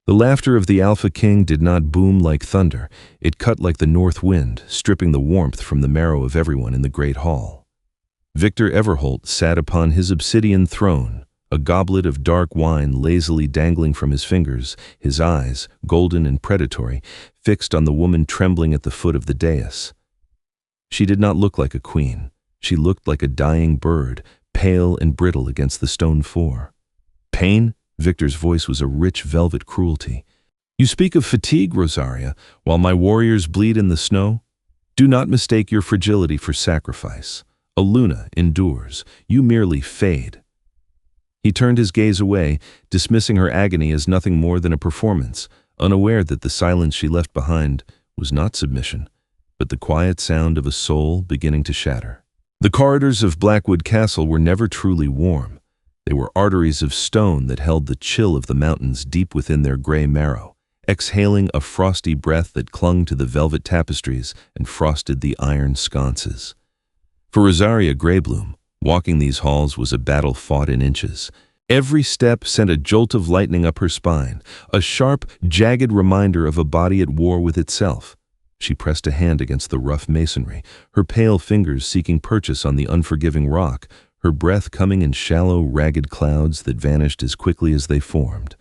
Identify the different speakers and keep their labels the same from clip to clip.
Speaker 1: The laughter of the Alpha King did not boom like thunder. It cut like the north wind, stripping the warmth from the marrow of everyone in the great hall. Victor Everholt sat upon his obsidian throne, a goblet of dark wine lazily dangling from his fingers, his eyes, golden and predatory, fixed on the woman trembling at the foot of the dais. She did not look like a queen. She looked like a dying bird, pale and brittle against the stone floor. Pain? Victor's voice was a rich velvet cruelty. You speak of fatigue, Rosaria, while my warriors bleed in the snow? Do not mistake your fragility for sacrifice. A Luna endures. You merely fade. He turned his gaze away, dismissing her agony as nothing more than a performance, unaware that the silence she left behind was not submission, but the quiet sound of a soul beginning to shatter. The corridors of Blackwood Castle were never truly warm. They were arteries of stone that held the chill of the mountains deep within their gray marrow, exhaling a frosty breath that clung to the velvet tapestries and frosted the iron sconces. For Rosaria Greybloom, walking these halls was a battle fought in inches. Every step sent a jolt of lightning up her spine, a sharp, jagged reminder of a body at war with itself. She pressed a hand against the rough masonry, her pale fingers seeking purchase on the unforgiving rock, her breath coming in shallow, ragged clouds that vanished as quickly as they formed.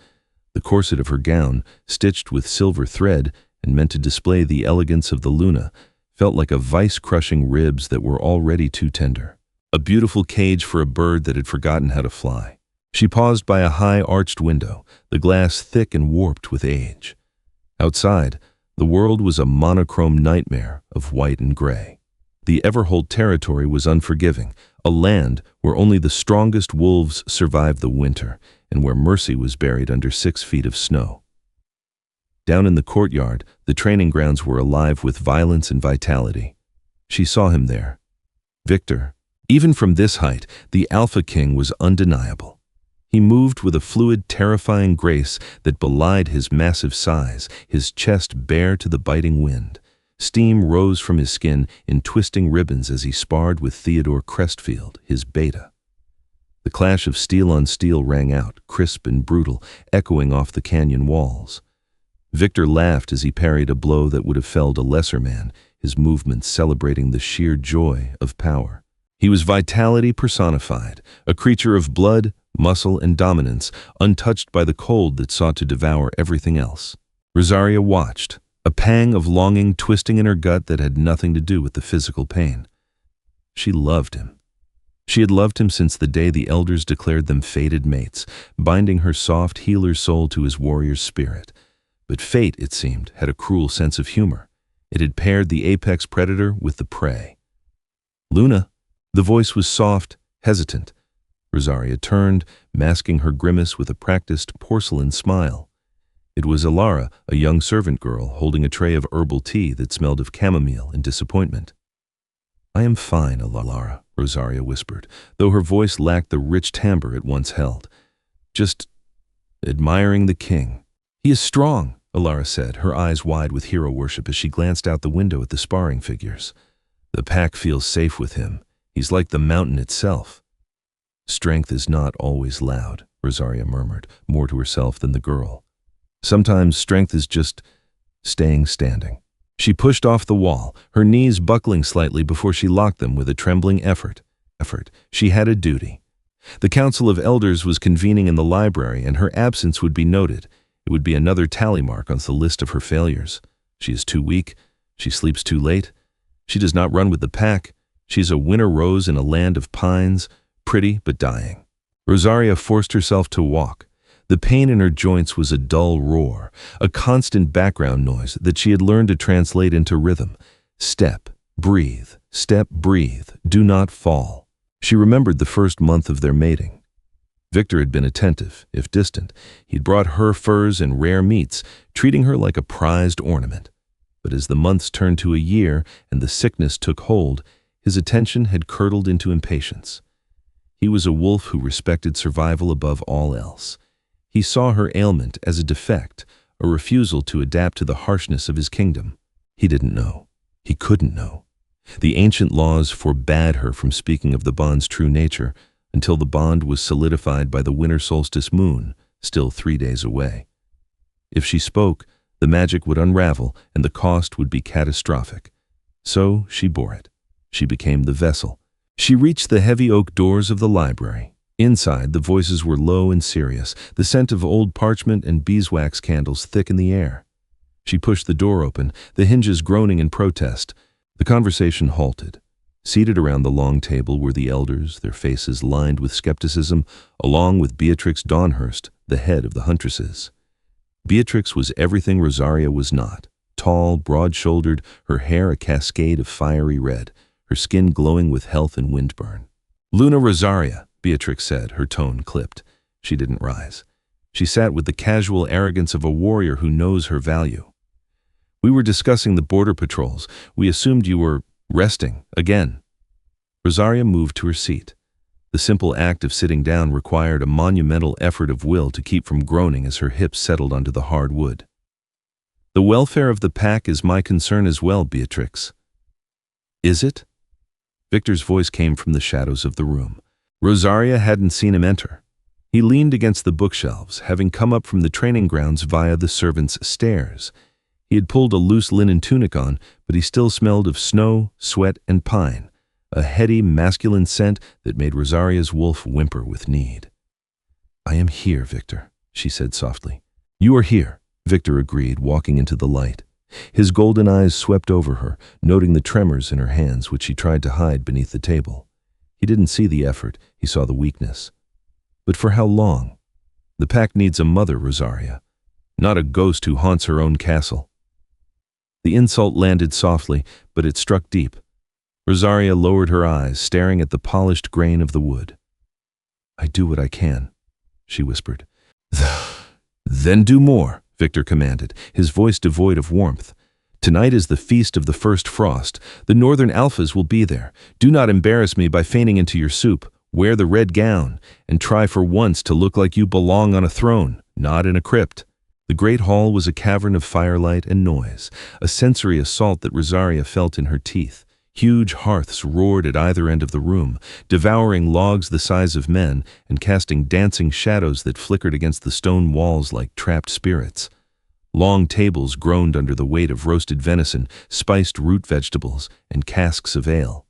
Speaker 1: The corset of her gown, stitched with silver thread and meant to display the elegance of the Luna, felt like a vice-crushing ribs that were already too tender. A beautiful cage for a bird that had forgotten how to fly. She paused by a high arched window, the glass thick and warped with age. Outside, the world was a monochrome nightmare of white and gray. The Everholt territory was unforgiving, a land where only the strongest wolves survived the winter and where mercy was buried under 6 feet of snow. Down in the courtyard, the training grounds were alive with violence and vitality. She saw him there. Victor. Even from this height, the Alpha King was undeniable. He moved with a fluid, terrifying grace that belied his massive size, his chest bare to the biting wind. Steam rose from his skin in twisting ribbons as he sparred with Theodore Crestfield, his beta. The clash of steel on steel rang out, crisp and brutal, echoing off the canyon walls. Victor laughed as he parried a blow that would have felled a lesser man, his movements celebrating the sheer joy of power. He was vitality personified, a creature of blood, muscle, and dominance, untouched by the cold that sought to devour everything else. Rosaria watched, a pang of longing twisting in her gut that had nothing to do with the physical pain. She loved him. She had loved him since the day the elders declared them fated mates, binding her soft healer's soul to his warrior's spirit. But fate, it seemed, had a cruel sense of humor. It had paired the apex predator with the prey. Luna. The voice was soft, hesitant. Rosaria turned, masking her grimace with a practiced porcelain smile. It was Alara, a young servant girl, holding a tray of herbal tea that smelled of chamomile and disappointment. I am fine, Alara, Rosaria whispered, though her voice lacked the rich timbre it once held. Just admiring the king. He is strong, Alara said, her eyes wide with hero worship as she glanced out the window at the sparring figures. The pack feels safe with him. He's like the mountain itself. Strength is not always loud, Rosaria murmured, more to herself than the girl. Sometimes strength is just staying standing. She pushed off the wall, her knees buckling slightly before she locked them with a trembling effort. She had a duty. The Council of Elders was convening in the library, and her absence would be noted. It would be another tally mark on the list of her failures. She is too weak. She sleeps too late. She does not run with the pack. She is a winter rose in a land of pines, pretty but dying. Rosaria forced herself to walk. The pain in her joints was a dull roar, a constant background noise that she had learned to translate into rhythm. Step, breathe, do not fall. She remembered the first month of their mating. Victor had been attentive, if distant. He'd brought her furs and rare meats, treating her like a prized ornament. But as the months turned to a year and the sickness took hold, his attention had curdled into impatience. He was a wolf who respected survival above all else. He saw her ailment as a defect, a refusal to adapt to the harshness of his kingdom. He didn't know. He couldn't know. The ancient laws forbade her from speaking of the bond's true nature until the bond was solidified by the winter solstice moon, still 3 days away. If she spoke, the magic would unravel and the cost would be catastrophic. So she bore it. She became the vessel. She reached the heavy oak doors of the library. Inside, the voices were low and serious, the scent of old parchment and beeswax candles thick in the air. She pushed the door open, the hinges groaning in protest. The conversation halted. Seated around the long table were the elders, their faces lined with skepticism, along with Beatrix Dawnhurst, the head of the huntresses. Beatrix was everything Rosaria was not. Tall, broad-shouldered, her hair a cascade of fiery red, her skin glowing with health and windburn. "Luna Rosaria," Beatrix said, her tone clipped. She didn't rise. She sat with the casual arrogance of a warrior who knows her value. "We were discussing the border patrols. We assumed you were resting again." Rosaria moved to her seat. The simple act of sitting down required a monumental effort of will to keep from groaning as her hips settled onto the hard wood. "The welfare of the pack is my concern as well, Beatrix." "Is it?" Victor's voice came from the shadows of the room. Rosaria hadn't seen him enter. He leaned against the bookshelves, having come up from the training grounds via the servants' stairs. He had pulled a loose linen tunic on, but he still smelled of snow, sweat, and pine, a heady, masculine scent that made Rosaria's wolf whimper with need. "I am here, Victor," she said softly. "You are here," Victor agreed, walking into the light. His golden eyes swept over her, noting the tremors in her hands which she tried to hide beneath the table. He didn't see the effort, he saw the weakness. But for how long? The pack needs a mother, Rosaria, not a ghost who haunts her own castle. The insult landed softly, but it struck deep. Rosaria lowered her eyes, staring at the polished grain of the wood. "I do what I can," she whispered. "Then do more," Victor commanded, his voice devoid of warmth. "Tonight is the feast of the first frost. The northern alphas will be there. Do not embarrass me by feigning into your soup. Wear the red gown, and try for once to look like you belong on a throne, not in a crypt." The great hall was a cavern of firelight and noise, a sensory assault that Rosaria felt in her teeth. Huge hearths roared at either end of the room, devouring logs the size of men and casting dancing shadows that flickered against the stone walls like trapped spirits. Long tables groaned under the weight of roasted venison, spiced root vegetables, and casks of ale.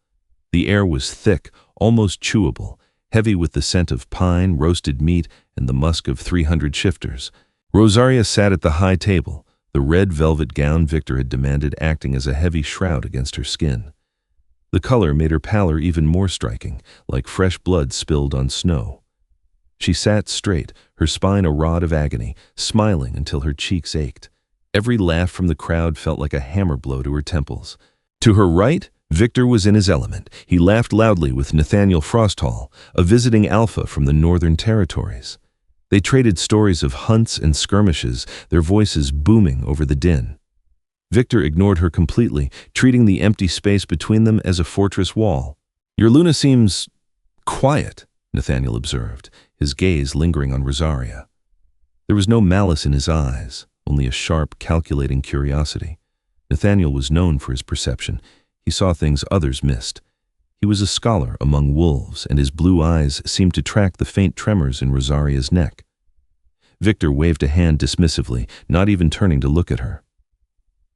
Speaker 1: The air was thick, almost chewable, heavy with the scent of pine, roasted meat, and the musk of 300 shifters. Rosaria sat at the high table, the red velvet gown Victor had demanded acting as a heavy shroud against her skin. The color made her pallor even more striking, like fresh blood spilled on snow. She sat straight, her spine a rod of agony, smiling until her cheeks ached. Every laugh from the crowd felt like a hammer blow to her temples. To her right, Victor was in his element. He laughed loudly with Nathaniel Frosthall, a visiting alpha from the Northern Territories. They traded stories of hunts and skirmishes, their voices booming over the din. Victor ignored her completely, treating the empty space between them as a fortress wall. "Your Luna seems quiet," Nathaniel observed, his gaze lingering on Rosaria. There was no malice in his eyes, only a sharp, calculating curiosity. Nathaniel was known for his perception. He saw things others missed. He was a scholar among wolves, and his blue eyes seemed to track the faint tremors in Rosaria's neck. Victor waved a hand dismissively, not even turning to look at her.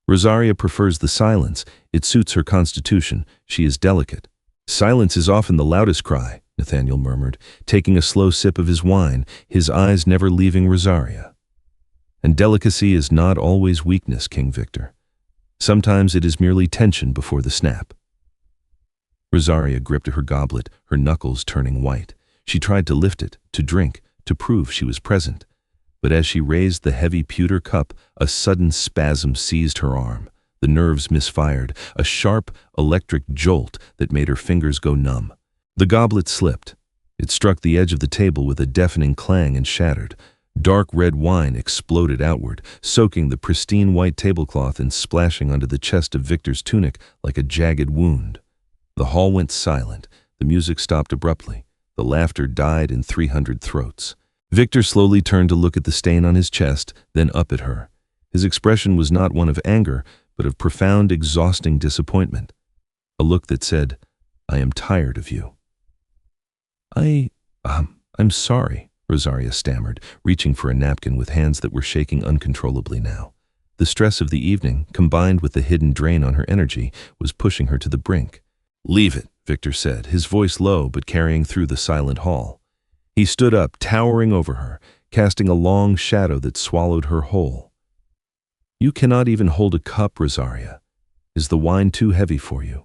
Speaker 1: "Rosaria prefers the silence. It suits her constitution. She is delicate." "Silence is often the loudest cry," Nathaniel murmured, taking a slow sip of his wine, his eyes never leaving Rosaria. "And delicacy is not always weakness, King Victor. Sometimes it is merely tension before the snap." Rosaria gripped her goblet, her knuckles turning white. She tried to lift it, to drink, to prove she was present. But as she raised the heavy pewter cup, a sudden spasm seized her arm. The nerves misfired, a sharp, electric jolt that made her fingers go numb. The goblet slipped. It struck the edge of the table with a deafening clang and shattered. Dark red wine exploded outward, soaking the pristine white tablecloth and splashing onto the chest of Victor's tunic like a jagged wound. The hall went silent. The music stopped abruptly. The laughter died in 300 throats. Victor slowly turned to look at the stain on his chest, then up at her. His expression was not one of anger, but of profound, exhausting disappointment. A look that said, "I am tired of you." I'm sorry," Rosaria stammered, reaching for a napkin with hands that were shaking uncontrollably now. The stress of the evening, combined with the hidden drain on her energy, was pushing her to the brink. "Leave it," Victor said, his voice low but carrying through the silent hall. He stood up, towering over her, casting a long shadow that swallowed her whole. "You cannot even hold a cup, Rosaria. Is the wine too heavy for you?"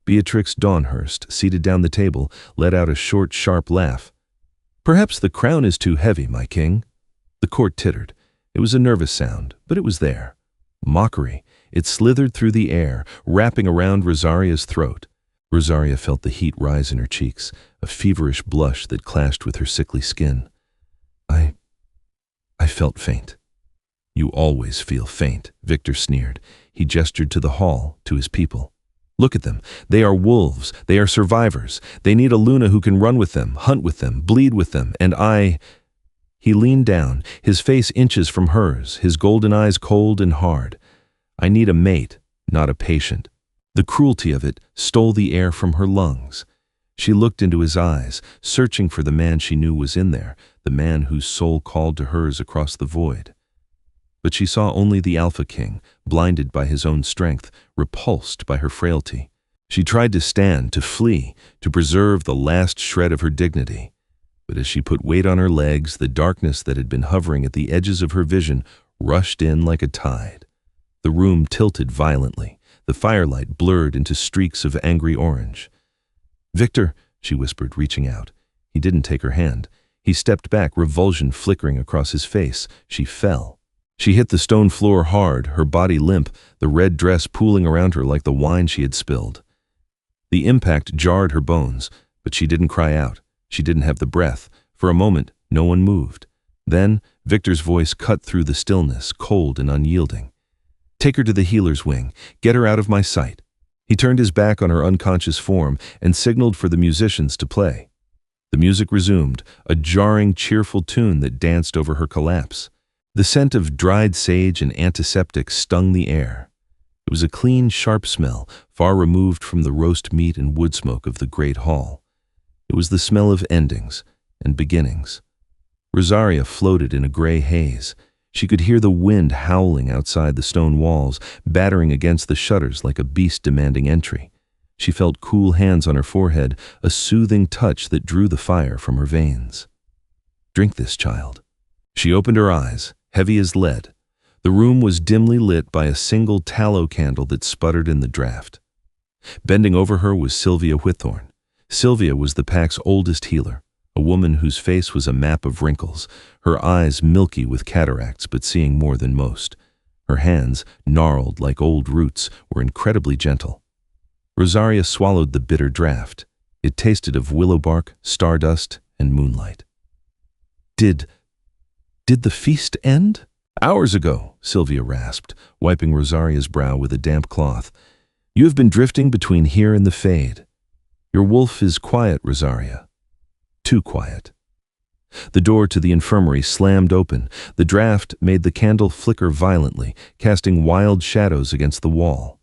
Speaker 1: Beatrix Dawnhurst, seated down the table, let out a short, sharp laugh. "Perhaps the crown is too heavy, my king." The court tittered. It was a nervous sound, but it was there. Mockery. It slithered through the air, wrapping around Rosaria's throat. Rosaria felt the heat rise in her cheeks, a feverish blush that clashed with her sickly skin. I felt faint." "You always feel faint," Victor sneered. He gestured to the hall, to his people. "Look at them. They are wolves. They are survivors. They need a Luna who can run with them, hunt with them, bleed with them, and I—" He leaned down, his face inches from hers, his golden eyes cold and hard. "I need a mate, not a patient." The cruelty of it stole the air from her lungs. She looked into his eyes, searching for the man she knew was in there, the man whose soul called to hers across the void. But she saw only the Alpha King, blinded by his own strength, repulsed by her frailty. She tried to stand, to flee, to preserve the last shred of her dignity. But as she put weight on her legs, the darkness that had been hovering at the edges of her vision rushed in like a tide. The room tilted violently. The firelight blurred into streaks of angry orange. "Victor," she whispered, reaching out. He didn't take her hand. He stepped back, revulsion flickering across his face. She fell. She hit the stone floor hard, her body limp, the red dress pooling around her like the wine she had spilled. The impact jarred her bones, but she didn't cry out. She didn't have the breath. For a moment, no one moved. Then, Victor's voice cut through the stillness, cold and unyielding. "Take her to the healer's wing. Get her out of my sight." He turned his back on her unconscious form and signaled for the musicians to play. The music resumed, a jarring, cheerful tune that danced over her collapse. The scent of dried sage and antiseptic stung the air. It was a clean, sharp smell, far removed from the roast meat and wood smoke of the great hall. It was the smell of endings and beginnings. Rosaria floated in a gray haze. She could hear the wind howling outside the stone walls, battering against the shutters like a beast demanding entry. She felt cool hands on her forehead, a soothing touch that drew the fire from her veins. "Drink this, child." She opened her eyes, heavy as lead. The room was dimly lit by a single tallow candle that sputtered in the draught. Bending over her was Sylvia Whitthorne. Sylvia was the pack's oldest healer, a woman whose face was a map of wrinkles, her eyes milky with cataracts but seeing more than most. Her hands, gnarled like old roots, were incredibly gentle. Rosaria swallowed the bitter draught. It tasted of willow bark, stardust, and moonlight. Did the feast end?" "Hours ago," Sylvia rasped, wiping Rosaria's brow with a damp cloth. "You have been drifting between here and the fade. Your wolf is quiet, Rosaria. Too quiet." The door to the infirmary slammed open. The draught made the candle flicker violently, casting wild shadows against the wall.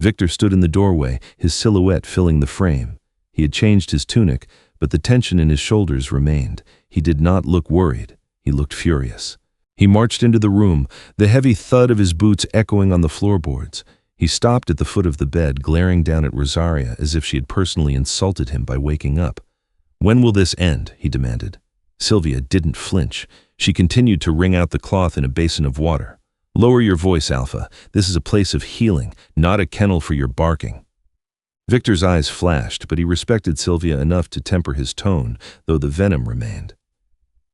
Speaker 1: Victor stood in the doorway, his silhouette filling the frame. He had changed his tunic, but the tension in his shoulders remained. He did not look worried. He looked furious. He marched into the room, the heavy thud of his boots echoing on the floorboards. He stopped at the foot of the bed, glaring down at Rosaria as if she had personally insulted him by waking up. "When will this end?" he demanded. Sylvia didn't flinch. She continued to wring out the cloth in a basin of water. "Lower your voice, Alpha. This is a place of healing, not a kennel for your barking." Victor's eyes flashed, but he respected Sylvia enough to temper his tone, though the venom remained.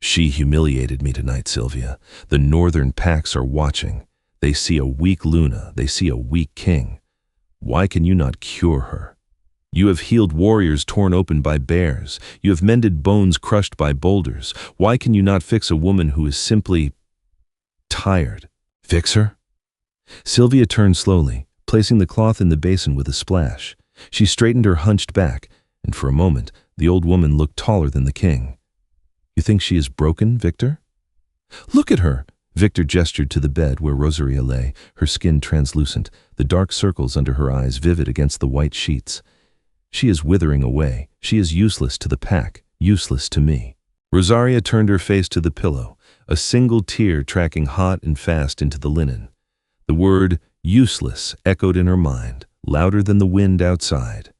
Speaker 1: "She humiliated me tonight, Sylvia. The northern packs are watching. They see a weak Luna. They see a weak king. Why can you not cure her? You have healed warriors torn open by bears. You have mended bones crushed by boulders. Why can you not fix a woman who is simply tired? Fix her?" Sylvia turned slowly, placing the cloth in the basin with a splash. She straightened her hunched back, and for a moment, the old woman looked taller than the king. "You think she is broken, Victor?" "Look at her!" Victor gestured to the bed where Rosaria lay, her skin translucent, the dark circles under her eyes vivid against the white sheets. "She is withering away. She is useless to the pack, useless to me." Rosaria turned her face to the pillow, a single tear tracking hot and fast into the linen. The word useless echoed in her mind, louder than the wind outside.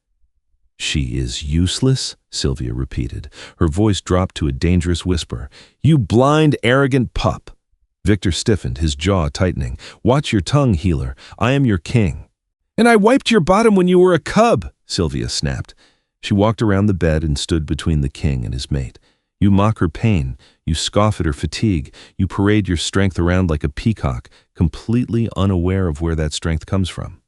Speaker 1: "She is useless?" Sylvia repeated. Her voice dropped to a dangerous whisper. "You blind, arrogant pup!" Victor stiffened, his jaw tightening. "Watch your tongue, healer. I am your king." "And I wiped your bottom when you were a cub," Sylvia snapped. She walked around the bed and stood between the king and his mate. "You mock her pain. You scoff at her fatigue. You parade your strength around like a peacock, completely unaware of where that strength comes from."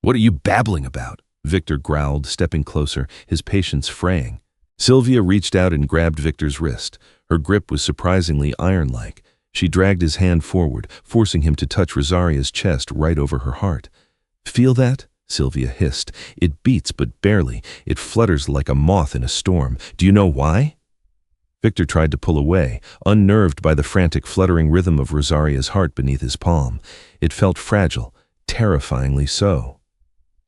Speaker 1: "What are you babbling about?" Victor growled, stepping closer, his patience fraying. Sylvia reached out and grabbed Victor's wrist. Her grip was surprisingly iron-like. She dragged his hand forward, forcing him to touch Rosaria's chest right over her heart. "Feel that?" Sylvia hissed. "It beats, but barely. It flutters like a moth in a storm. Do you know why?" Victor tried to pull away, unnerved by the frantic fluttering rhythm of Rosaria's heart beneath his palm. It felt fragile, terrifyingly so.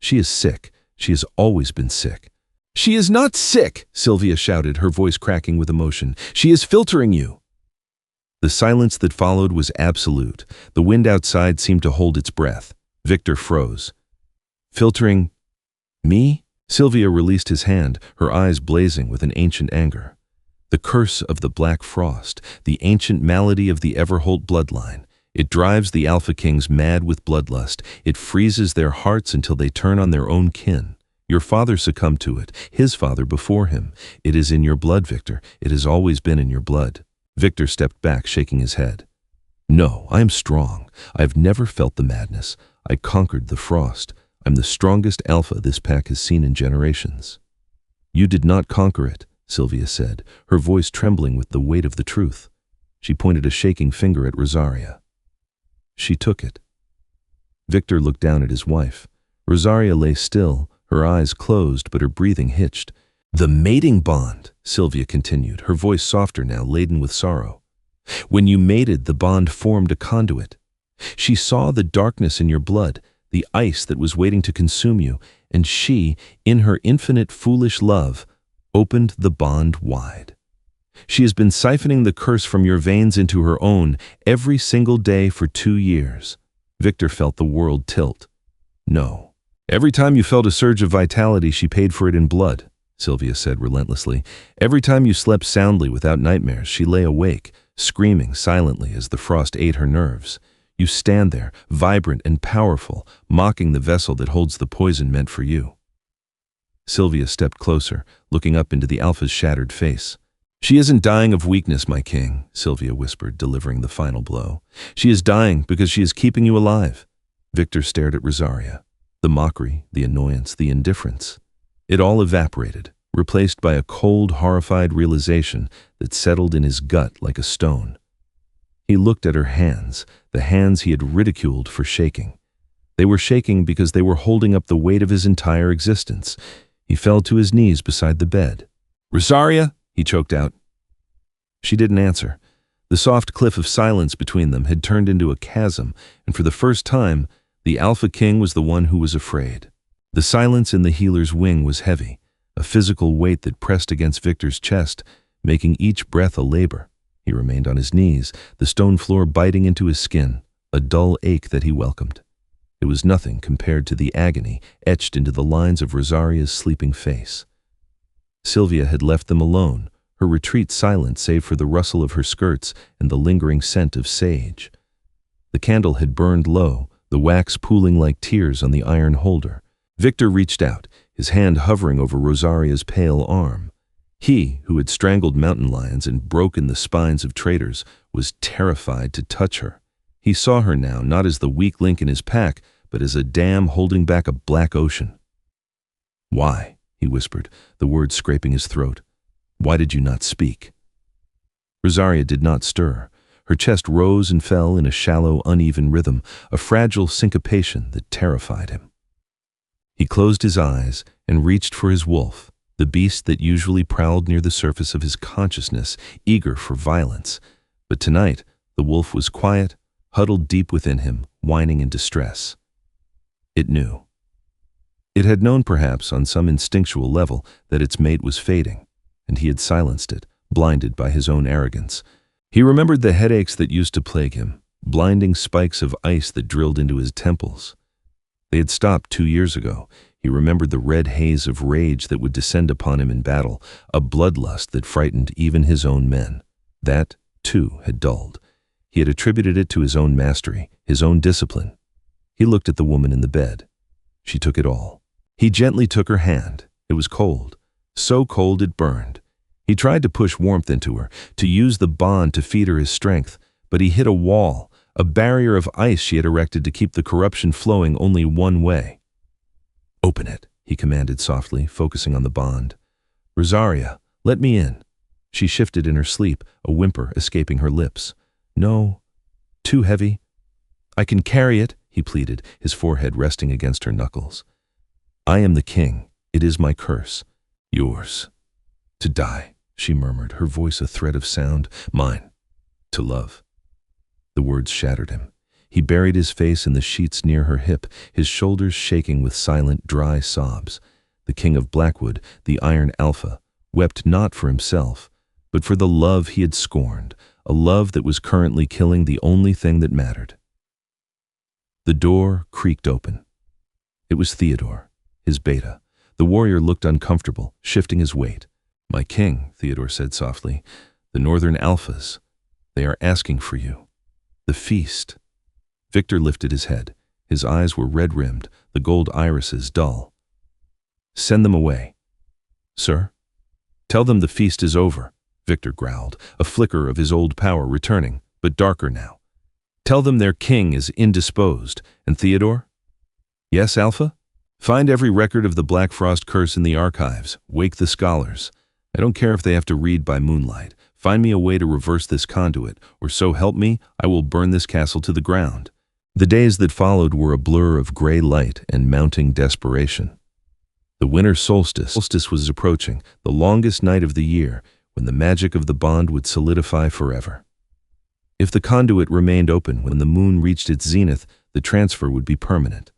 Speaker 1: "She is sick. She has always been sick." "She is not sick!" Sylvia shouted, her voice cracking with emotion. "She is filtering you." The silence that followed was absolute. The wind outside seemed to hold its breath. Victor froze. "Filtering me?" Sylvia released his hand, her eyes blazing with an ancient anger. "The curse of the Black Frost, the ancient malady of the Everholt bloodline. It drives the Alpha Kings mad with bloodlust. It freezes their hearts until they turn on their own kin. Your father succumbed to it, his father before him. It is in your blood, Victor. It has always been in your blood." Victor stepped back, shaking his head. "No, I am strong. I have never felt the madness. I conquered the frost. I'm the strongest alpha this pack has seen in generations." "You did not conquer it," Sylvia said, her voice trembling with the weight of the truth. She pointed a shaking finger at Rosaria. "She took it." Victor looked down at his wife. Rosaria lay still, her eyes closed, but her breathing hitched. "The mating bond," Sylvia continued, her voice softer now, laden with sorrow. "When you mated, the bond formed a conduit. She saw the darkness in your blood, the ice that was waiting to consume you, and she, in her infinite foolish love, opened the bond wide. She has been siphoning the curse from your veins into her own every single day for 2 years. Victor felt the world tilt. "No. Every time you felt a surge of vitality, she paid for it in blood," Sylvia said relentlessly. "Every time you slept soundly without nightmares, she lay awake, screaming silently as the frost ate her nerves. You stand there, vibrant and powerful, mocking the vessel that holds the poison meant for you." Sylvia stepped closer, looking up into the Alpha's shattered face. "She isn't dying of weakness, my king," Sylvia whispered, delivering the final blow. "She is dying because she is keeping you alive." Victor stared at Rosaria. The mockery, the annoyance, the indifference. It all evaporated, replaced by a cold, horrified realization that settled in his gut like a stone. He looked at her hands, the hands he had ridiculed for shaking. They were shaking because they were holding up the weight of his entire existence. He fell to his knees beside the bed. "Rosaria?" he choked out. She didn't answer. The soft cliff of silence between them had turned into a chasm, and for the first time, the Alpha King was the one who was afraid. The silence in the healer's wing was heavy, a physical weight that pressed against Victor's chest, making each breath a labor. He remained on his knees, the stone floor biting into his skin, a dull ache that he welcomed. It was nothing compared to the agony etched into the lines of Rosaria's sleeping face. Sylvia had left them alone, her retreat silent save for the rustle of her skirts and the lingering scent of sage. The candle had burned low, the wax pooling like tears on the iron holder. Victor reached out, his hand hovering over Rosaria's pale arm. He, who had strangled mountain lions and broken the spines of traitors, was terrified to touch her. He saw her now not as the weak link in his pack, but as a dam holding back a black ocean. "Why?" he whispered, the words scraping his throat. "Why did you not speak?" Rosaria did not stir. Her chest rose and fell in a shallow, uneven rhythm, a fragile syncopation that terrified him. He closed his eyes and reached for his wolf, the beast that usually prowled near the surface of his consciousness, eager for violence. But tonight, the wolf was quiet, huddled deep within him, whining in distress. It knew. It had known perhaps on some instinctual level that its mate was fading, and he had silenced it, blinded by his own arrogance. He remembered the headaches that used to plague him, blinding spikes of ice that drilled into his temples. They had stopped 2 years ago. He remembered the red haze of rage that would descend upon him in battle, a bloodlust that frightened even his own men. That, too, had dulled. He had attributed it to his own mastery, his own discipline. He looked at the woman in the bed. She took it all. He gently took her hand. It was cold, so cold it burned. He tried to push warmth into her, to use the bond to feed her his strength, but he hit a wall, a barrier of ice she had erected to keep the corruption flowing only one way. "Open it," he commanded softly, focusing on the bond. "Rosaria, let me in." She shifted in her sleep, a whimper escaping her lips. "No, too heavy." "I can carry it," he pleaded, his forehead resting against her knuckles. "I am the king. It is my curse. Yours. To die," she murmured, her voice a thread of sound. "Mine. To love." The words shattered him. He buried his face in the sheets near her hip, his shoulders shaking with silent, dry sobs. The king of Blackwood, the Iron Alpha, wept not for himself, but for the love he had scorned, a love that was currently killing the only thing that mattered. The door creaked open. It was Theodore, his beta. The warrior looked uncomfortable, shifting his weight. "My king," Theodore said softly, "the Northern Alphas, they are asking for you. The feast." Victor lifted his head. His eyes were red-rimmed, the gold irises dull. "Send them away." "Sir?" "Tell them the feast is over," Victor growled, a flicker of his old power returning, but darker now. "Tell them their king is indisposed. And Theodore?" "Yes, Alpha? Find every record of the Black Frost curse in the archives. Wake the scholars. I don't care if they have to read by moonlight. Find me a way to reverse this conduit, or so help me, I will burn this castle to the ground." The days that followed were a blur of gray light and mounting desperation. The winter solstice was approaching, the longest night of the year, when the magic of the bond would solidify forever. If the conduit remained open when the moon reached its zenith, the transfer would be permanent.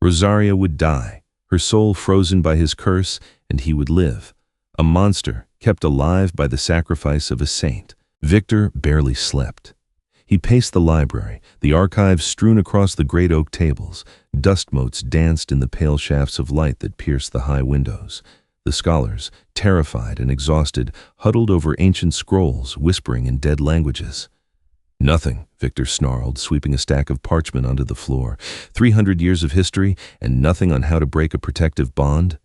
Speaker 1: Rosaria would die, her soul frozen by his curse, and he would live, a monster kept alive by the sacrifice of a saint. Victor barely slept. He paced the library, the archives strewn across the great oak tables. Dust motes danced in the pale shafts of light that pierced the high windows. The scholars, terrified and exhausted, huddled over ancient scrolls, whispering in dead languages. "Nothing," Victor snarled, sweeping a stack of parchment onto the floor. 300 years of history, and nothing on how to break a protective bond?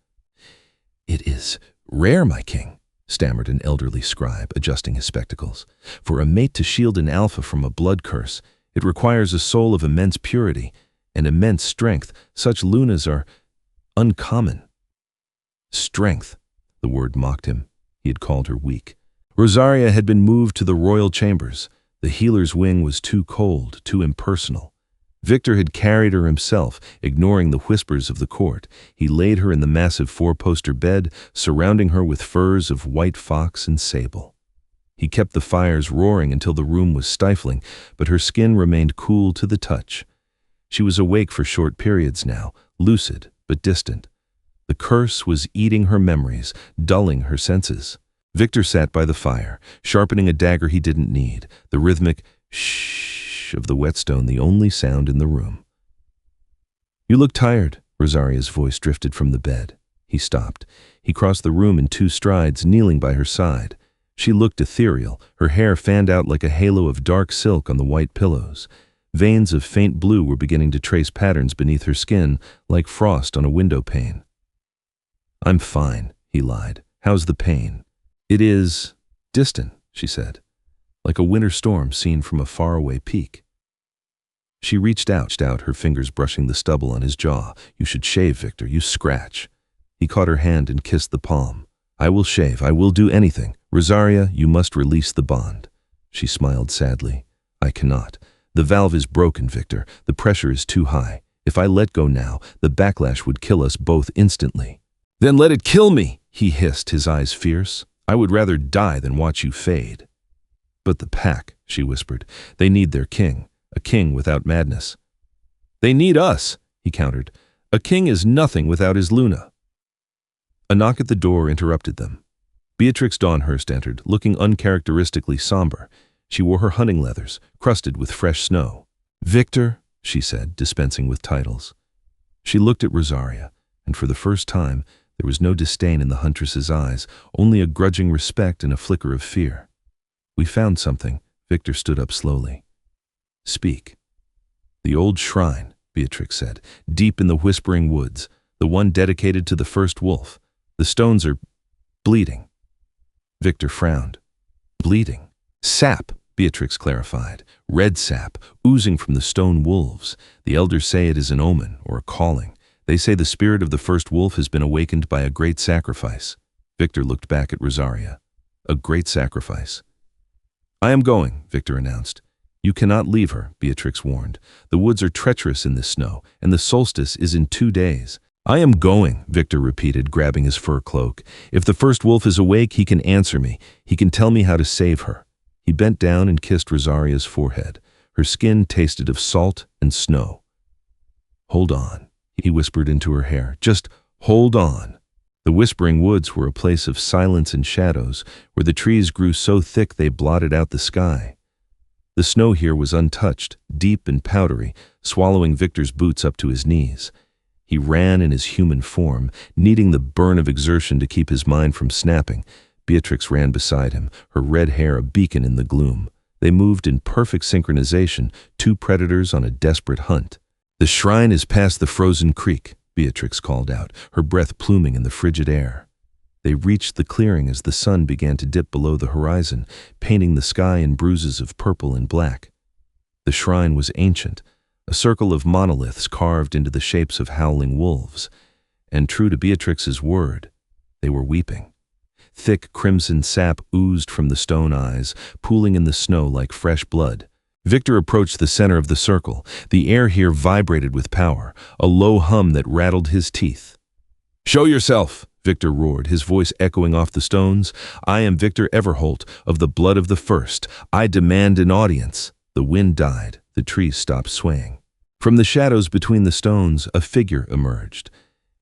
Speaker 1: "It is rare, my king," stammered an elderly scribe, adjusting his spectacles. "For a mate to shield an alpha from a blood curse, it requires a soul of immense purity and immense strength. Such lunas are uncommon." Strength, the word mocked him. He had called her weak. Rosaria had been moved to the royal chambers. The healer's wing was too cold, too impersonal. Victor had carried her himself, ignoring the whispers of the court. He laid her in the massive four-poster bed, surrounding her with furs of white fox and sable. He kept the fires roaring until the room was stifling, but her skin remained cool to the touch. She was awake for short periods now, lucid but distant. The curse was eating her memories, dulling her senses. Victor sat by the fire, sharpening a dagger he didn't need, the rhythmic shh of the whetstone the only sound in the room. "You look tired," Rosaria's voice drifted from the bed. He stopped. He crossed the room in 2 strides, kneeling by her side. She looked ethereal, her hair fanned out like a halo of dark silk on the white pillows. Veins of faint blue were beginning to trace patterns beneath her skin, like frost on a window pane. "I'm fine," he lied. "How's the pain?" "It is distant," she said, "like a winter storm seen from a faraway peak." She reached out, her fingers brushing the stubble on his jaw. "You should shave, Victor. You scratch." He caught her hand and kissed the palm. "I will shave. I will do anything. Rosaria, you must release the bond." She smiled sadly. "I cannot. The valve is broken, Victor. The pressure is too high. If I let go now, the backlash would kill us both instantly." "Then let it kill me," he hissed, his eyes fierce. "I would rather die than watch you fade." "But the pack," she whispered. "They need their king, a king without madness." "They need us," he countered. "A king is nothing without his Luna." A knock at the door interrupted them. Beatrix Dawnhurst entered, looking uncharacteristically somber. She wore her hunting leathers, crusted with fresh snow. "Victor," she said, dispensing with titles. She looked at Rosaria, and for the first time, there was no disdain in the huntress's eyes, only a grudging respect and a flicker of fear. "We found something." Victor stood up slowly. "Speak." "The old shrine," Beatrix said, "deep in the whispering woods, the one dedicated to the first wolf. The stones are bleeding." Victor frowned. "Bleeding?" "Sap," Beatrix clarified. "Red sap, oozing from the stone wolves. The elders say it is an omen, or a calling. They say the spirit of the first wolf has been awakened by a great sacrifice." Victor looked back at Rosaria. "A great sacrifice." "I am going," Victor announced. "You cannot leave her," Beatrix warned. "The woods are treacherous in this snow, and the solstice is in 2 days." "I am going," Victor repeated, grabbing his fur cloak. "If the first wolf is awake, he can answer me. He can tell me how to save her." He bent down and kissed Rosaria's forehead. Her skin tasted of salt and snow. "Hold on," he whispered into her hair. "Just hold on." The whispering woods were a place of silence and shadows, where the trees grew so thick they blotted out the sky. The snow here was untouched, deep and powdery, swallowing Victor's boots up to his knees. He ran in his human form, needing the burn of exertion to keep his mind from snapping. Beatrix ran beside him, her red hair a beacon in the gloom. They moved in perfect synchronization, 2 predators on a desperate hunt. "The shrine is past the frozen creek," Beatrix called out, her breath pluming in the frigid air. They reached the clearing as the sun began to dip below the horizon, painting the sky in bruises of purple and black. The shrine was ancient, a circle of monoliths carved into the shapes of howling wolves. And true to Beatrix's word, they were weeping. Thick crimson sap oozed from the stone eyes, pooling in the snow like fresh blood. Victor approached the center of the circle. The air here vibrated with power, a low hum that rattled his teeth. "Show yourself!" Victor roared, his voice echoing off the stones. "I am Victor Everholt, of the blood of the first. I demand an audience." The wind died. The trees stopped swaying. From the shadows between the stones, a figure emerged.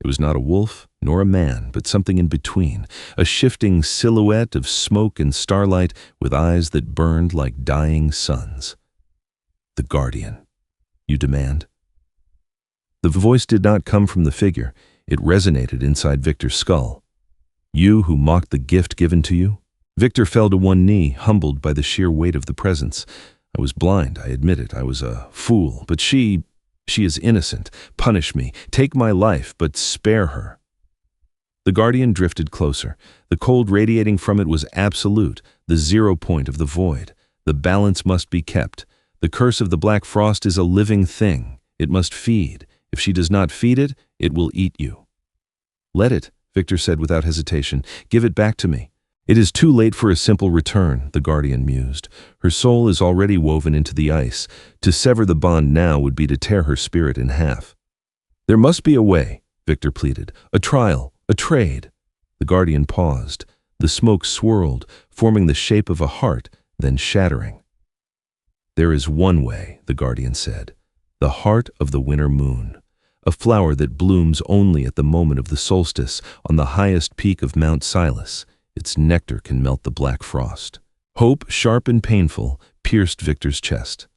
Speaker 1: It was not a wolf, nor a man, but something in between, a shifting silhouette of smoke and starlight with eyes that burned like dying suns. "The Guardian, you demand?" The voice did not come from the figure. It resonated inside Victor's skull. "You who mocked the gift given to you?" Victor fell to one knee, humbled by the sheer weight of the presence. "I was blind, I admit it. I was a fool. But she is innocent. Punish me. Take my life, but spare her." The Guardian drifted closer. The cold radiating from it was absolute, the 0 point of the void. The balance must be kept. The curse of the black frost is a living thing. It must feed. If she does not feed it, it will eat you. "Let it," Victor said without hesitation. "Give it back to me." "It is too late for a simple return," the Guardian mused. "Her soul is already woven into the ice. To sever the bond now would be to tear her spirit in half." "There must be a way," Victor pleaded. "A trial, a trade." The Guardian paused. The smoke swirled, forming the shape of a heart, then shattering. "There is one way," the Guardian said. "The heart of the winter moon. A flower that blooms only at the moment of the solstice on the highest peak of Mount Silas. Its nectar can melt the black frost." Hope, sharp and painful, pierced Victor's chest.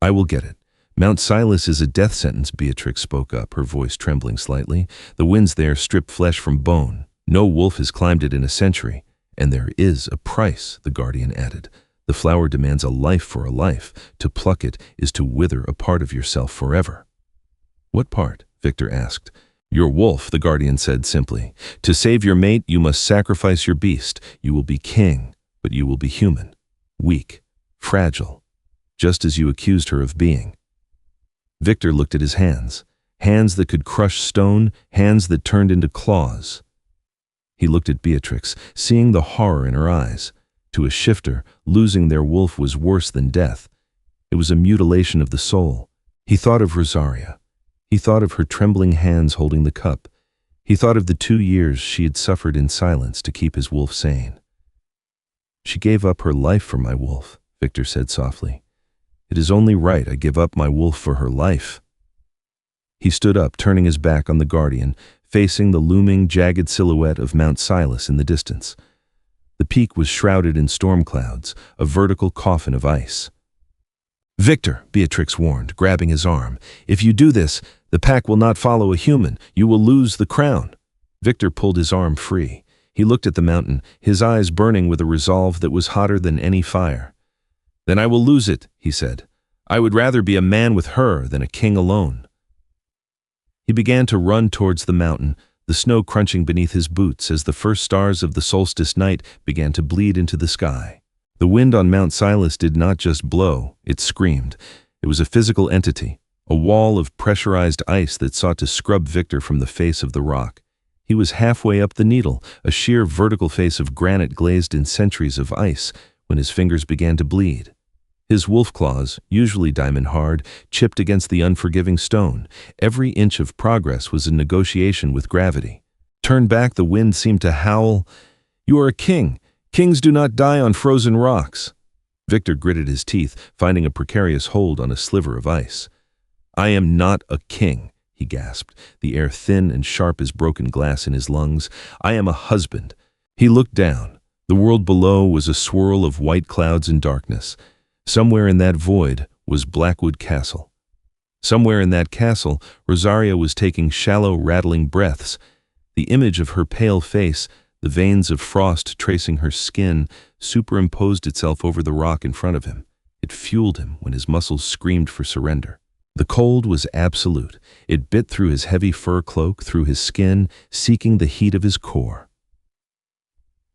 Speaker 1: "I will get it. Mount Silas is a death sentence," Beatrix spoke up, her voice trembling slightly. "The winds there strip flesh from bone. No wolf has climbed it in a century. And there is a price," the Guardian added. "The flower demands a life for a life. To pluck it is to wither a part of yourself forever." "What part?" Victor asked. "Your wolf," the Guardian said simply. "To save your mate, you must sacrifice your beast. You will be king, but you will be human. Weak, fragile, just as you accused her of being." Victor looked at his hands. Hands that could crush stone, hands that turned into claws. He looked at Beatrix, seeing the horror in her eyes. To a shifter, losing their wolf was worse than death. It was a mutilation of the soul. He thought of Rosaria. He thought of her trembling hands holding the cup. He thought of the 2 years she had suffered in silence to keep his wolf sane. "She gave up her life for my wolf," Victor said softly. "It is only right I give up my wolf for her life." He stood up, turning his back on the Guardian, facing the looming, jagged silhouette of Mount Silas in the distance. The peak was shrouded in storm clouds, a vertical coffin of ice. "Victor," Beatrix warned, grabbing his arm. "If you do this, the pack will not follow a human. You will lose the crown." Victor pulled his arm free. He looked at the mountain, his eyes burning with a resolve that was hotter than any fire. "Then I will lose it," he said. "I would rather be a man with her than a king alone." He began to run towards the mountain, the snow crunching beneath his boots as the first stars of the solstice night began to bleed into the sky. The wind on Mount Silas did not just blow, it screamed. It was a physical entity, a wall of pressurized ice that sought to scrub Victor from the face of the rock. He was halfway up the needle, a sheer vertical face of granite glazed in centuries of ice, when his fingers began to bleed. His wolf claws, usually diamond hard, chipped against the unforgiving stone. Every inch of progress was a negotiation with gravity. Turn back, the wind seemed to howl. "You are a king. Kings do not die on frozen rocks." Victor gritted his teeth, finding a precarious hold on a sliver of ice. "I am not a king," he gasped, the air thin and sharp as broken glass in his lungs. "I am a husband." He looked down. The world below was a swirl of white clouds and darkness. Somewhere in that void was Blackwood Castle. Somewhere in that castle, Rosaria was taking shallow, rattling breaths. The image of her pale face, the veins of frost tracing her skin, superimposed itself over the rock in front of him. It fueled him when his muscles screamed for surrender. The cold was absolute. It bit through his heavy fur cloak, through his skin, seeking the heat of his core.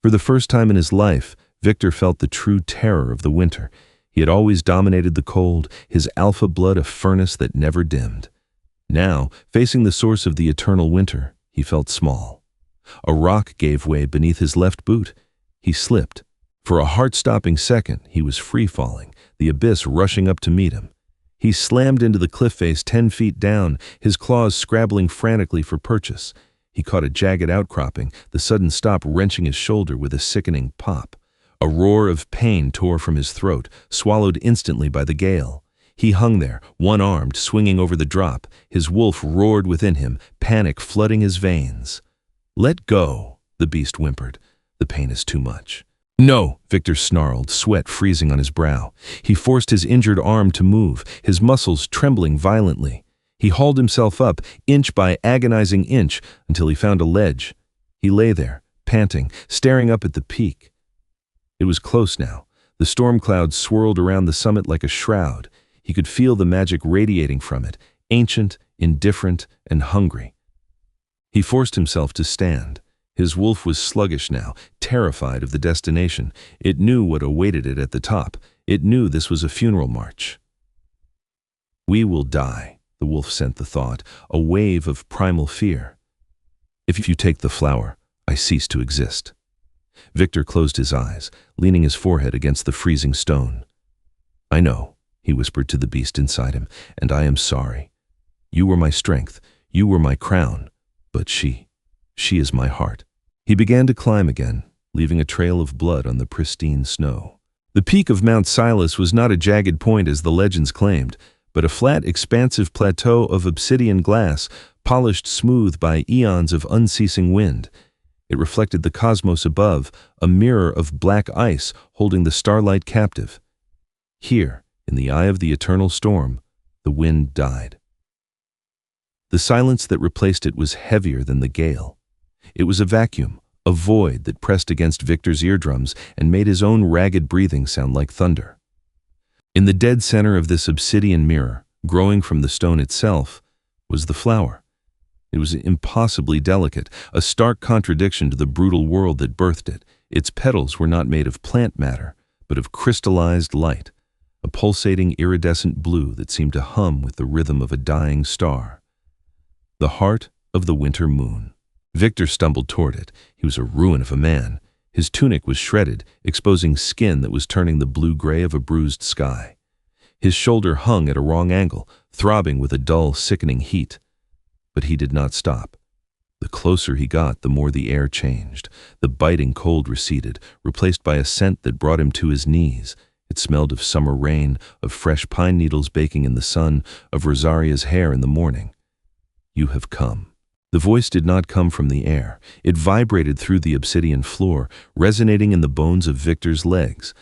Speaker 1: For the first time in his life, Victor felt the true terror of the winter. He had always dominated the cold, his alpha blood a furnace that never dimmed. Now, facing the source of the eternal winter, he felt small. A rock gave way beneath his left boot. He slipped. For a heart-stopping second, he was free-falling, the abyss rushing up to meet him. He slammed into the cliff face 10 feet down, his claws scrabbling frantically for purchase. He caught a jagged outcropping, the sudden stop wrenching his shoulder with a sickening pop. A roar of pain tore from his throat, swallowed instantly by the gale. He hung there, one-armed, swinging over the drop. His wolf roared within him, panic flooding his veins. "Let go," the beast whimpered. "The pain is too much." "No," Victor snarled, sweat freezing on his brow. He forced his injured arm to move, his muscles trembling violently. He hauled himself up, inch by agonizing inch, until he found a ledge. He lay there, panting, staring up at the peak. It was close now. The storm clouds swirled around the summit like a shroud. He could feel the magic radiating from it, ancient, indifferent, and hungry. He forced himself to stand. His wolf was sluggish now, terrified of the destination. It knew what awaited it at the top. It knew this was a funeral march. "We will die," the wolf sent the thought, a wave of primal fear. "If you take the flower, I cease to exist." Victor closed his eyes, leaning his forehead against the freezing stone. "I know," he whispered to the beast inside him, "and I am sorry. You were my strength, you were my crown, but she is my heart." He began to climb again, leaving a trail of blood on the pristine snow. The peak of Mount Silas was not a jagged point as the legends claimed, but a flat, expansive plateau of obsidian glass, polished smooth by eons of unceasing wind. It reflected the cosmos above, a mirror of black ice holding the starlight captive. Here, in the eye of the eternal storm, the wind died. The silence that replaced it was heavier than the gale. It was a vacuum, a void that pressed against Victor's eardrums and made his own ragged breathing sound like thunder. In the dead center of this obsidian mirror, growing from the stone itself, was the flower. It was impossibly delicate, a stark contradiction to the brutal world that birthed it. Its petals were not made of plant matter, but of crystallized light, a pulsating iridescent blue that seemed to hum with the rhythm of a dying star. The heart of the winter moon. Victor stumbled toward it. He was a ruin of a man. His tunic was shredded, exposing skin that was turning the blue-gray of a bruised sky. His shoulder hung at a wrong angle, throbbing with a dull, sickening heat. But he did not stop. The closer he got, the more the air changed. The biting cold receded, replaced by a scent that brought him to his knees. It smelled of summer rain, of fresh pine needles baking in the sun, of Rosaria's hair in the morning. "You have come." The voice did not come from the air. It vibrated through the obsidian floor, resonating in the bones of Victor's legs.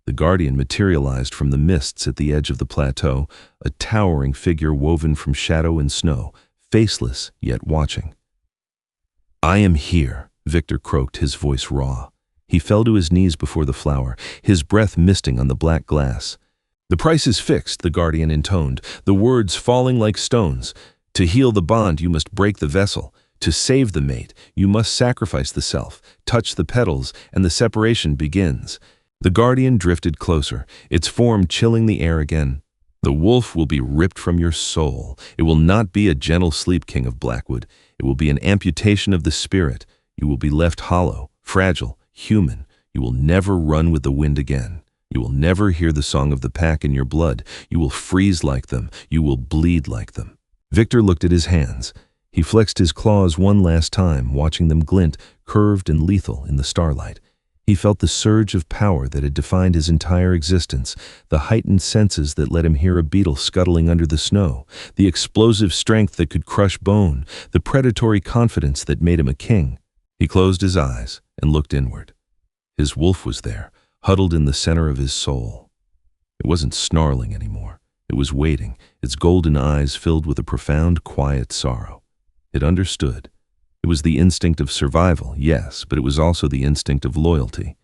Speaker 1: The guardian materialized from the mists at the edge of the plateau, a towering figure woven from shadow and snow, faceless yet watching. "I am here," Victor croaked, his voice raw. He fell to his knees before the flower, his breath misting on the black glass. "The price is fixed," the guardian intoned, the words falling like stones. "To heal the bond, you must break the vessel. To save the mate, you must sacrifice the self, touch the petals, and the separation begins." The guardian drifted closer, its form chilling the air again. "The wolf will be ripped from your soul. It will not be a gentle sleep, King of Blackwood. It will be an amputation of the spirit. You will be left hollow, fragile, human. You will never run with the wind again. You will never hear the song of the pack in your blood. You will freeze like them. You will bleed like them." Victor looked at his hands. He flexed his claws one last time, watching them glint, curved and lethal in the starlight. He felt the surge of power that had defined his entire existence, the heightened senses that let him hear a beetle scuttling under the snow, the explosive strength that could crush bone, the predatory confidence that made him a king. He closed his eyes and looked inward. His wolf was there, huddled in the center of his soul. It wasn't snarling anymore. It was waiting, its golden eyes filled with a profound, quiet sorrow. It understood. It was the instinct of survival, yes, but it was also the instinct of loyalty.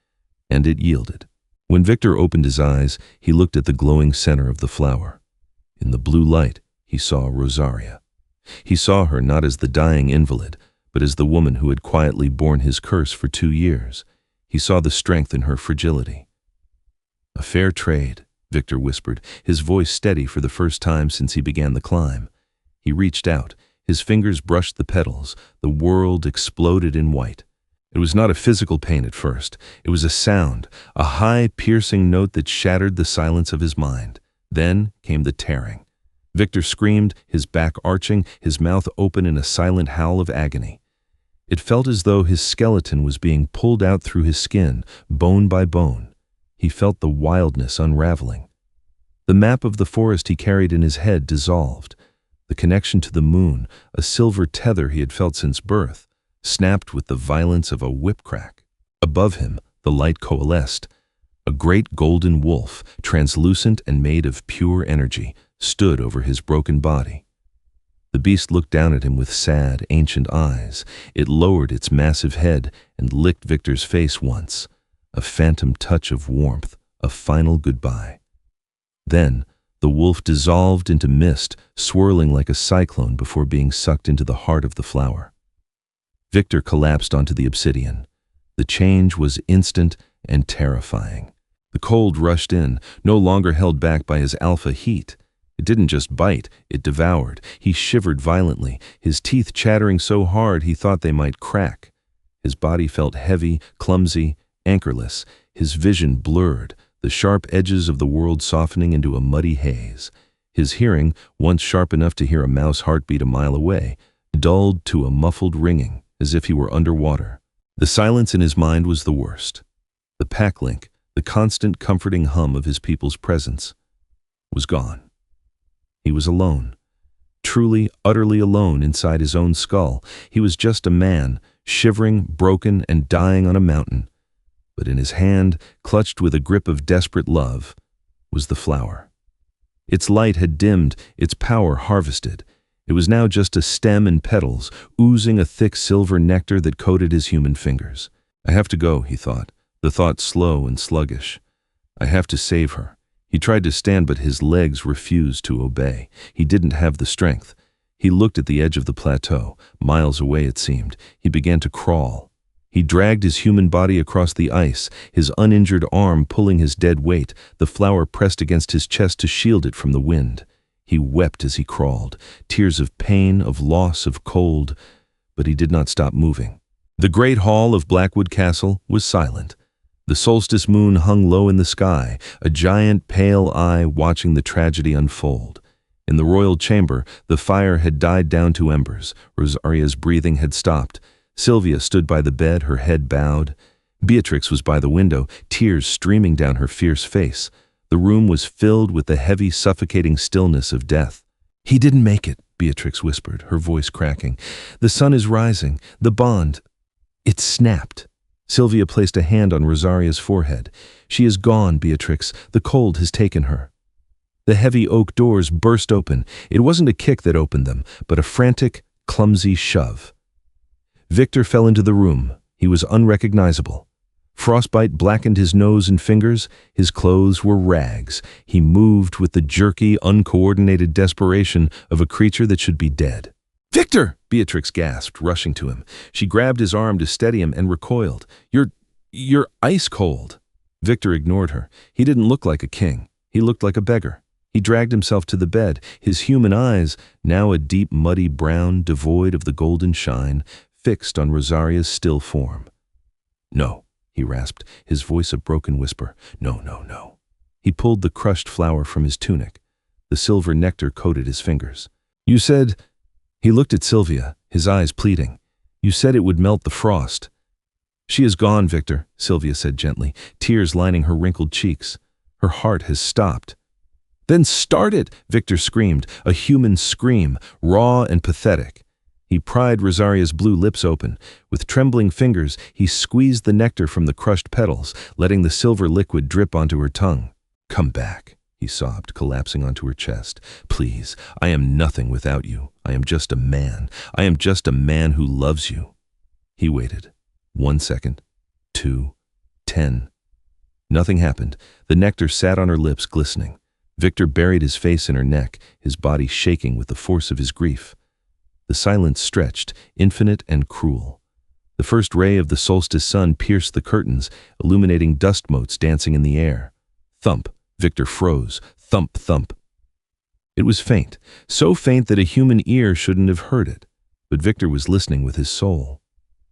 Speaker 1: And it yielded. When Victor opened his eyes, he looked at the glowing center of the flower. In the blue light, he saw Rosaria. He saw her not as the dying invalid, but as the woman who had quietly borne his curse for 2 years. He saw the strength in her fragility. "A fair trade," Victor whispered, his voice steady for the first time since he began the climb. He reached out. His fingers brushed the petals. The world exploded in white. It was not a physical pain at first. It was a sound, a high, piercing note that shattered the silence of his mind. Then came the tearing. Victor screamed, his back arching, his mouth open in a silent howl of agony. It felt as though his skeleton was being pulled out through his skin, bone by bone. He felt the wildness unraveling. The map of the forest he carried in his head dissolved. The connection to the moon, a silver tether he had felt since birth, snapped with the violence of a whip crack. Above him, the light coalesced. A great golden wolf, translucent and made of pure energy, stood over his broken body. The beast looked down at him with sad, ancient eyes. It lowered its massive head and licked Victor's face once, a phantom touch of warmth, a final goodbye. Then, the wolf dissolved into mist, swirling like a cyclone before being sucked into the heart of the flower. Victor collapsed onto the obsidian. The change was instant and terrifying. The cold rushed in, no longer held back by his alpha heat. It didn't just bite, it devoured. He shivered violently, his teeth chattering so hard he thought they might crack. His body felt heavy, clumsy, anchorless, his vision blurred, the sharp edges of the world softening into a muddy haze. His hearing, once sharp enough to hear a mouse heartbeat a mile away, dulled to a muffled ringing, as if he were underwater. The silence in his mind was the worst. The pack link, the constant comforting hum of his people's presence, was gone. He was alone. Truly, utterly alone inside his own skull. He was just a man, shivering, broken, and dying on a mountain. But in his hand, clutched with a grip of desperate love, was the flower. Its light had dimmed, its power harvested. It was now just a stem and petals, oozing a thick silver nectar that coated his human fingers. "I have to go," he thought, the thought slow and sluggish. "I have to save her." He tried to stand, but his legs refused to obey. He didn't have the strength. He looked at the edge of the plateau. Miles away, it seemed. He began to crawl. He dragged his human body across the ice, his uninjured arm pulling his dead weight, the flower pressed against his chest to shield it from the wind. He wept as he crawled, tears of pain, of loss, of cold, but he did not stop moving. The great hall of Blackwood Castle was silent. The solstice moon hung low in the sky, a giant pale eye watching the tragedy unfold. In the royal chamber, the fire had died down to embers. Rosaria's breathing had stopped. Sylvia stood by the bed, her head bowed. Beatrix was by the window, tears streaming down her fierce face. The room was filled with the heavy, suffocating stillness of death. "He didn't make it," Beatrix whispered, her voice cracking. "The sun is rising. The bond—" It snapped. Sylvia placed a hand on Rosaria's forehead. "She is gone, Beatrix. The cold has taken her." The heavy oak doors burst open. It wasn't a kick that opened them, but a frantic, clumsy shove. Victor fell into the room. He was unrecognizable. Frostbite blackened his nose and fingers. His clothes were rags. He moved with the jerky, uncoordinated desperation of a creature that should be dead. "Victor!" Beatrix gasped, rushing to him. She grabbed his arm to steady him and recoiled. You're ice cold." Victor ignored her. He didn't look like a king. He looked like a beggar. He dragged himself to the bed, his human eyes, now a deep muddy brown devoid of the golden shine, fixed on Rosaria's still form. "No," he rasped, his voice a broken whisper. "No, no, no." He pulled the crushed flower from his tunic. The silver nectar coated his fingers. "You said—" He looked at Sylvia, his eyes pleading. "You said it would melt the frost." "She is gone, Victor," Sylvia said gently, tears lining her wrinkled cheeks. "Her heart has stopped." "Then start it!" Victor screamed, a human scream, raw and pathetic. He pried Rosaria's blue lips open. With trembling fingers, he squeezed the nectar from the crushed petals, letting the silver liquid drip onto her tongue. "Come back," he sobbed, collapsing onto her chest. "Please, I am nothing without you. I am just a man. I am just a man who loves you." He waited. 1 second. 2. 10. Nothing happened. The nectar sat on her lips, glistening. Victor buried his face in her neck, his body shaking with the force of his grief. The silence stretched, infinite and cruel. The first ray of the solstice sun pierced the curtains, illuminating dust motes dancing in the air. Thump. Victor froze. Thump, thump. It was faint, so faint that a human ear shouldn't have heard it. But Victor was listening with his soul.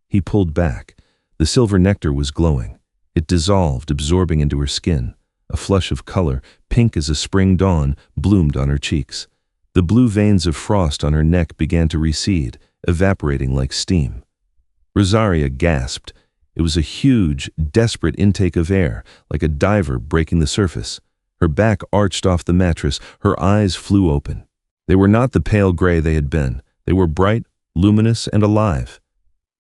Speaker 1: He pulled back. The silver nectar was glowing. It dissolved, absorbing into her skin. A flush of color, pink as a spring dawn, bloomed on her cheeks. The blue veins of frost on her neck began to recede, evaporating like steam. Rosaria gasped. It was a huge, desperate intake of air, like a diver breaking the surface. Her back arched off the mattress, her eyes flew open. They were not the pale gray they had been. They were bright, luminous, and alive.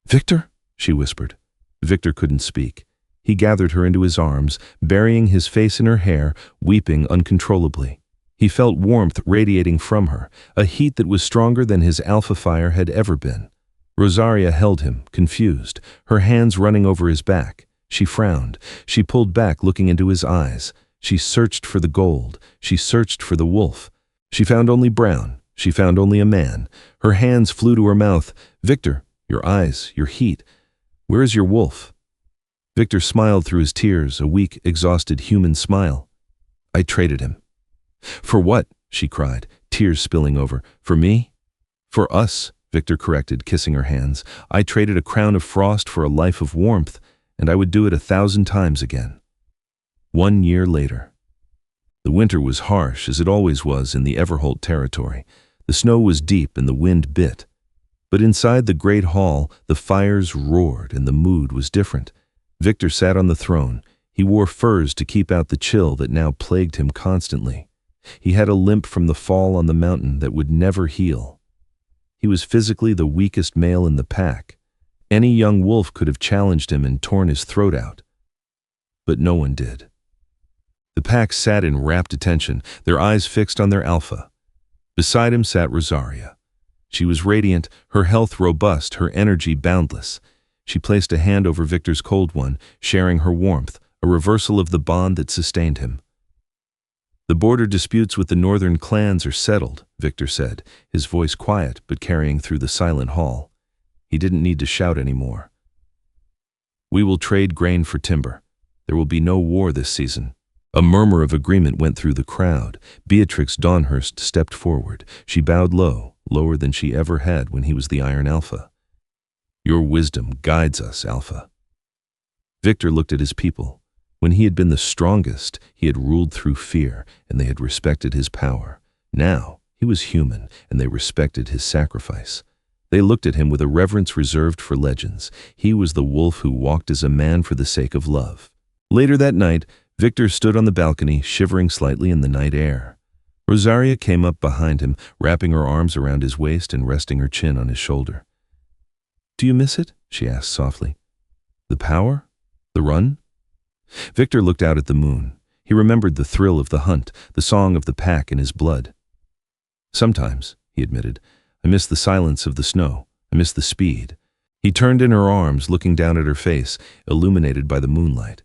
Speaker 1: "Victor?" she whispered. Victor couldn't speak. He gathered her into his arms, burying his face in her hair, weeping uncontrollably. He felt warmth radiating from her, a heat that was stronger than his alpha fire had ever been. Rosaria held him, confused, her hands running over his back. She frowned. She pulled back, looking into his eyes. She searched for the gold. She searched for the wolf. She found only brown. She found only a man. Her hands flew to her mouth. "Victor, your eyes, your heat. Where is your wolf?" Victor smiled through his tears, a weak, exhausted human smile. "I traded him." "For what?" she cried, tears spilling over. "For me?" "For us," Victor corrected, kissing her hands. "I traded a crown of frost for a life of warmth, and I would do it 1,000 times again." 1 year later. The winter was harsh, as it always was in the Everholt territory. The snow was deep and the wind bit. But inside the great hall, the fires roared and the mood was different. Victor sat on the throne. He wore furs to keep out the chill that now plagued him constantly. He had a limp from the fall on the mountain that would never heal. He was physically the weakest male in the pack. Any young wolf could have challenged him and torn his throat out. But no one did. The pack sat in rapt attention, their eyes fixed on their alpha. Beside him sat Rosaria. She was radiant, her health robust, her energy boundless. She placed a hand over Victor's cold one, sharing her warmth, a reversal of the bond that sustained him. "The border disputes with the northern clans are settled," Victor said, his voice quiet but carrying through the silent hall. He didn't need to shout anymore. "We will trade grain for timber. There will be no war this season." A murmur of agreement went through the crowd. Beatrix Dawnhurst stepped forward. She bowed low, lower than she ever had when he was the Iron Alpha. "Your wisdom guides us, Alpha." Victor looked at his people. When he had been the strongest, he had ruled through fear, and they had respected his power. Now, he was human, and they respected his sacrifice. They looked at him with a reverence reserved for legends. He was the wolf who walked as a man for the sake of love. Later that night, Victor stood on the balcony, shivering slightly in the night air. Rosaria came up behind him, wrapping her arms around his waist and resting her chin on his shoulder. "Do you miss it?" she asked softly. "The power? The run?" Victor looked out at the moon. He remembered the thrill of the hunt, the song of the pack in his blood. "Sometimes," he admitted, "I miss the silence of the snow. I miss the speed." He turned in her arms, looking down at her face, illuminated by the moonlight.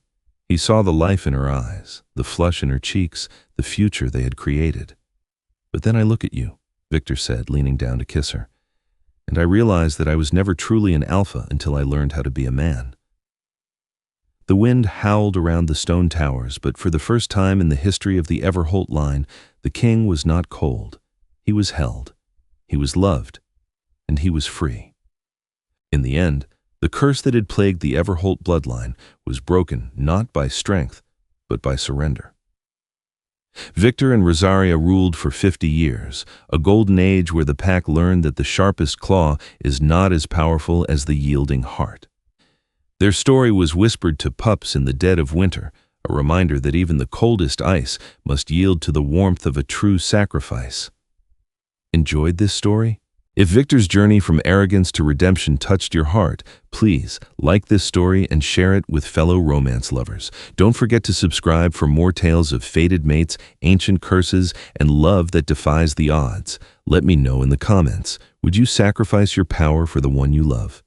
Speaker 1: He saw the life in her eyes, the flush in her cheeks, the future they had created. "But then I look at you," Victor said, leaning down to kiss her, "and I realized that I was never truly an alpha until I learned how to be a man." The wind howled around the stone towers, but for the first time in the history of the Everholt line, the king was not cold. He was held. He was loved. And he was free. In the end, the curse that had plagued the Everholt bloodline was broken not by strength, but by surrender. Victor and Rosaria ruled for 50 years, a golden age where the pack learned that the sharpest claw is not as powerful as the yielding heart. Their story was whispered to pups in the dead of winter, a reminder that even the coldest ice must yield to the warmth of a true sacrifice. Enjoyed this story? If Victor's journey from arrogance to redemption touched your heart, please like this story and share it with fellow romance lovers. Don't forget to subscribe for more tales of fated mates, ancient curses, and love that defies the odds. Let me know in the comments, would you sacrifice your power for the one you love?